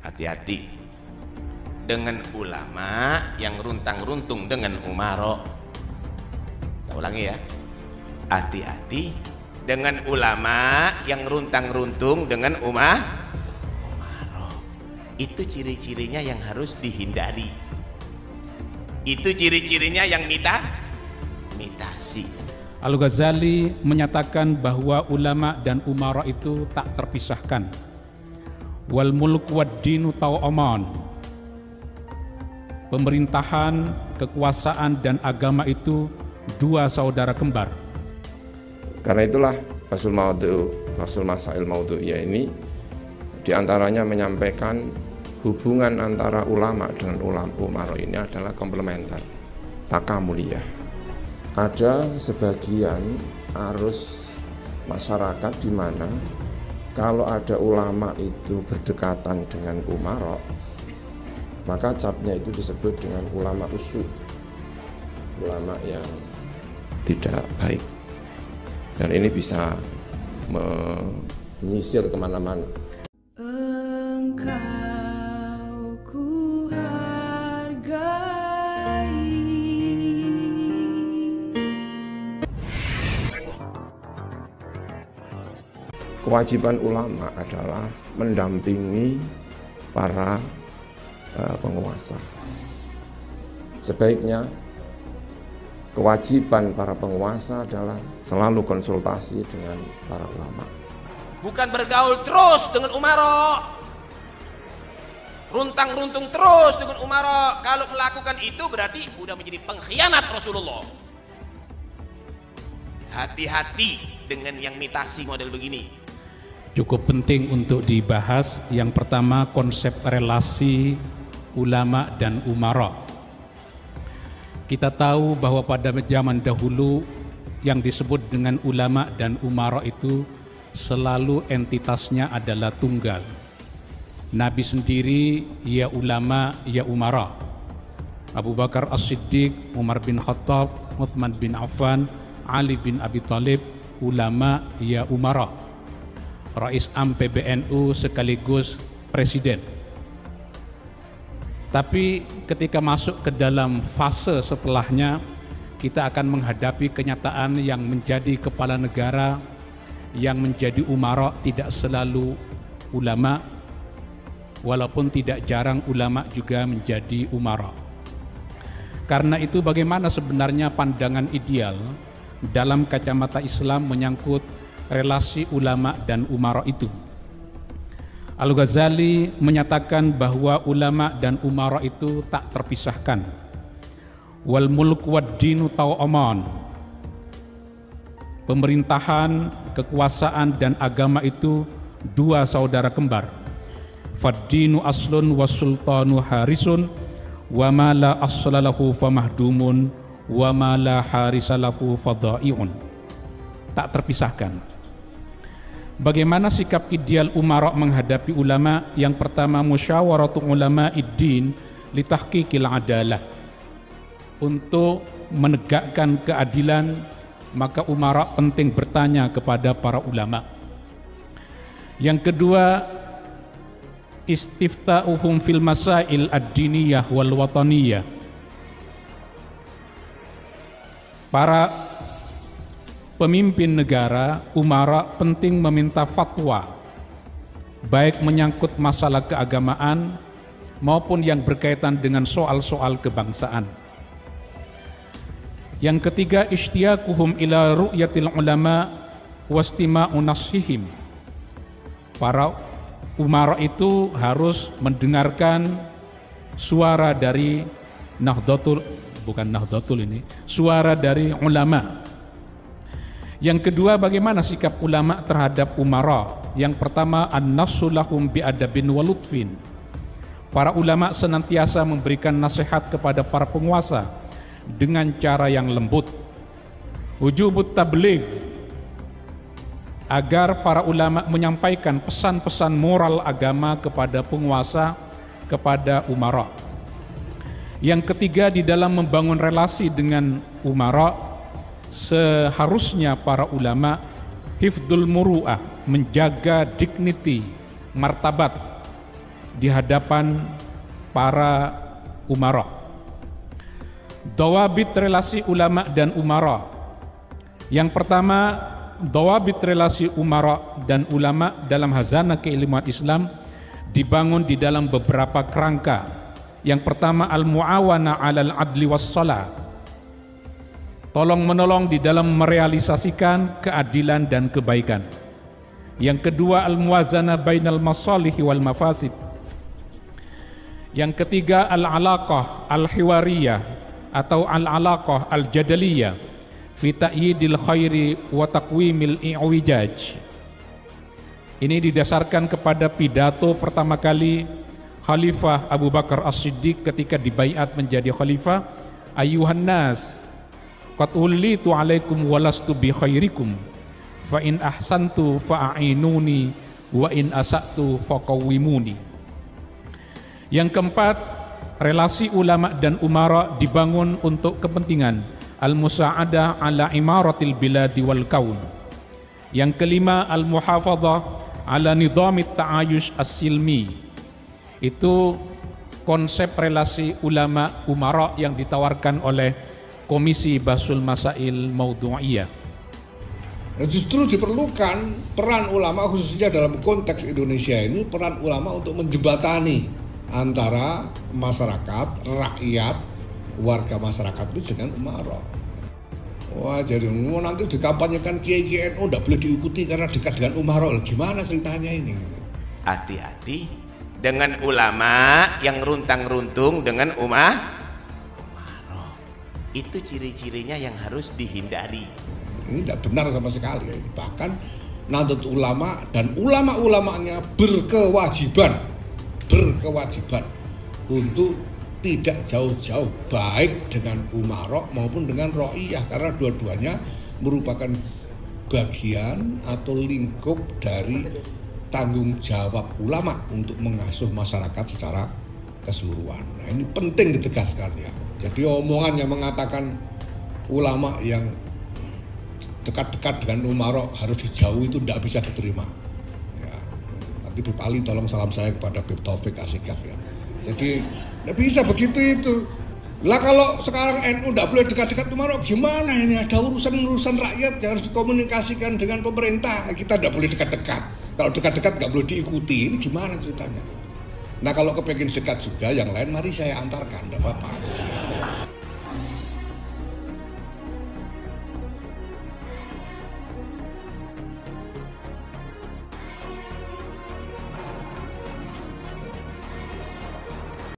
Hati-hati dengan ulama yang runtang-runtung dengan umaro. Kita ulangi ya, hati-hati dengan ulama yang runtang-runtung dengan umaro. Itu ciri-cirinya yang harus dihindari. Itu ciri-cirinya yang mitasi. Al-Ghazali menyatakan bahwa ulama dan umara itu tak terpisahkan. Wal mulk wad dinu tau'aman. Pemerintahan, kekuasaan dan agama itu dua saudara kembar. Karena itulah Fasul Masail Maudhu'iyah ini diantaranya menyampaikan hubungan antara ulama dengan umara ini adalah komplementer, takamuliyah. Ada sebagian arus masyarakat di mana kalau ada ulama itu berdekatan dengan umara, maka capnya itu disebut dengan ulama usu', ulama yang tidak baik. Dan ini bisa menyisir kemana-mana. Engkau ku hargai. Kewajiban ulama adalah mendampingi para penguasa. Sebaiknya kewajiban para penguasa adalah selalu konsultasi dengan para ulama. Bukan bergaul terus dengan umaro, runtang-runtung terus dengan umaro. Kalau melakukan itu berarti sudah menjadi pengkhianat Rasulullah. Hati-hati dengan yang mitasi model begini. Cukup penting untuk dibahas. Yang pertama, konsep relasi ulama dan umara. Kita tahu bahwa pada zaman dahulu yang disebut dengan ulama dan umara itu selalu entitasnya adalah tunggal. Nabi sendiri ya ulama ya umara. Abu Bakar As-Siddiq, Umar bin Khattab, Uthman bin Affan, Ali bin Abi Thalib, ulama ya umara. Rais Am PBNU sekaligus presiden. Tapi ketika masuk ke dalam fase setelahnya, kita akan menghadapi kenyataan yang menjadi kepala negara, yang menjadi umara tidak selalu ulama, walaupun tidak jarang ulama juga menjadi umara. Karena itu bagaimana sebenarnya pandangan ideal dalam kacamata Islam menyangkut relasi ulama dan umara itu? Al-Ghazali menyatakan bahwa ulama dan umara itu tak terpisahkan. Wal mulk wad dinu tau'aman. Pemerintahan, kekuasaan dan agama itu dua saudara kembar. Fad-dinu aslun was-sultanu harisun wa ma la asla lahu famahdumun wa ma la harisa lahu fadha'i'un. Tak terpisahkan. Bagaimana sikap ideal umara menghadapi ulama? Yang pertama, musyawaratu ulama id-din li tahqiqil adalah. Untuk menegakkan keadilan, maka umara penting bertanya kepada para ulama. Yang kedua, istifta'uhum fil masail ad-diniyah wal wataniyah. Para pemimpin negara, umara penting meminta fatwa, baik menyangkut masalah keagamaan maupun yang berkaitan dengan soal-soal kebangsaan. Yang ketiga, istiaquhum ila ru'yatil ulama wastima'u nasihim. Para umara itu harus mendengarkan suara dari suara dari ulama. Yang kedua, bagaimana sikap ulama terhadap umara? Yang pertama, an-nassu lahum bi'adabin wa lutfin. Para ulama senantiasa memberikan nasihat kepada para penguasa dengan cara yang lembut. Wujubut tabligh, agar para ulama menyampaikan pesan-pesan moral agama kepada penguasa, kepada umara. Yang ketiga, di dalam membangun relasi dengan umara, seharusnya para ulama hifdzul muru'ah, menjaga dignity, martabat di hadapan para umara. Dawabit relasi ulama dan umara. Yang pertama, dawabit relasi umara dan ulama dalam hazanah keilmuan Islam dibangun di dalam beberapa kerangka. Yang pertama, al-mu'awana 'alal adli was-shalah. Tolong menolong di dalam merealisasikan keadilan dan kebaikan. Yang kedua, al-muwazanah bainal masalihi wal mafasid. Yang ketiga, al-alaqah al-hiwariyah atau al-alaqah al-jadaliyah fi ta'yidil khairi wa taqwimil i'wijaj. Ini didasarkan kepada pidato pertama kali Khalifah Abu Bakar As-Siddiq ketika dibaiat menjadi khalifah. Ayuhan nas, qad ullitu alaikum walastu bi khairikum, fa in ahsantu fa'inuni wa in asa'tu faqawwimuni. Yang keempat, relasi ulama dan umara dibangun untuk kepentingan al-musa'adah ala imaratil biladi wal kaun. Yang kelima, al-muhafadzah ala nidhamit ta'ayush as-silmi. Itu konsep relasi ulama umara yang ditawarkan oleh Komisi Bahsul Masail Maudhu'iyah. Justru diperlukan peran ulama, khususnya dalam konteks Indonesia ini, peran ulama untuk menjembatani antara masyarakat, rakyat, warga masyarakat itu dengan umara. Wah, jadi nanti dikampanyekan kiai NU tidak boleh diikuti karena dekat dengan umara. Gimana ceritanya ini? Hati-hati dengan ulama yang runtang-runtung dengan umara. Itu ciri-cirinya yang harus dihindari. Ini tidak benar sama sekali. Bahkan Nahdlatul Ulama dan ulama-ulamanya berkewajiban untuk tidak jauh-jauh baik dengan umara maupun dengan ra'iyah, karena dua-duanya merupakan bagian atau lingkup dari tanggung jawab ulama untuk mengasuh masyarakat secara keseluruhan. Nah, ini penting ditegaskan ya. Jadi omongan yang mengatakan ulama yang dekat-dekat dengan umara harus dijauhi itu tidak bisa diterima. Nanti Bib Ali tolong salam saya kepada Bib Taufik Asikaf ya. Jadi tidak bisa begitu itu. Lah kalau sekarang NU tidak boleh dekat-dekat umara, gimana ini? Ada urusan-urusan rakyat yang harus dikomunikasikan dengan pemerintah. Kita tidak boleh dekat-dekat. Kalau dekat-dekat nggak boleh diikuti. Ini gimana ceritanya? Nah kalau kepengen dekat juga yang lain, mari saya antarkan, tidak apa-apa.